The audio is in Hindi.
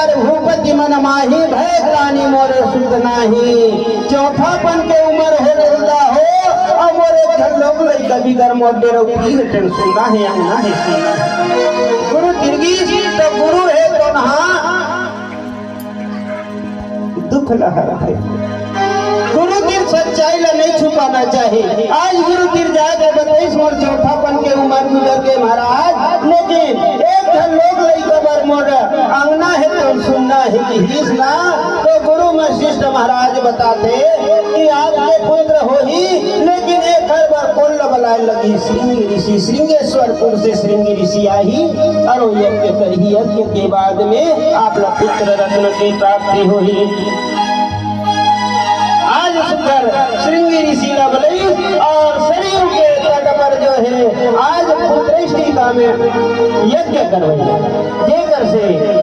बार भूपति मन माही भय रानी मोरे सुध नाही। चौथापन के उम्र हो रुदा हो और मोरे घर लोग लई कभी घर मोटे रो की टेंशन ना है अंगना है सुना। गुरु तिरगी तो गुरु है तो नहा दुख लहरा है। गुरु तीर सच्चाई ला नहीं छुपाना चाहिए। आज गुरु तीर जाके 22 और चौथापन के उम्र गुजर के महाराज, लेकिन एक घर लोग लई कबर मोड़ अंगना है तो सुनना है कि हिस ना। तो गुरु वशिष्ठ महाराज बताते कि आपके पुत्र हो ही, लेकिन एक हर बार कौन लगाए लगी श्रृंगी ऋषि श्रृंगेश्वरपुर से श्रृंगी ऋषि आई और यज्ञ करी। यज्ञ के बाद में आप पुत्र रत्न की प्राप्ति हुई। आज सुंदर श्रृंगी ऋषि लवली और शरीर के तट पर जो है आज पुत्रष्टि का में यज्ञ करवाई जेकर से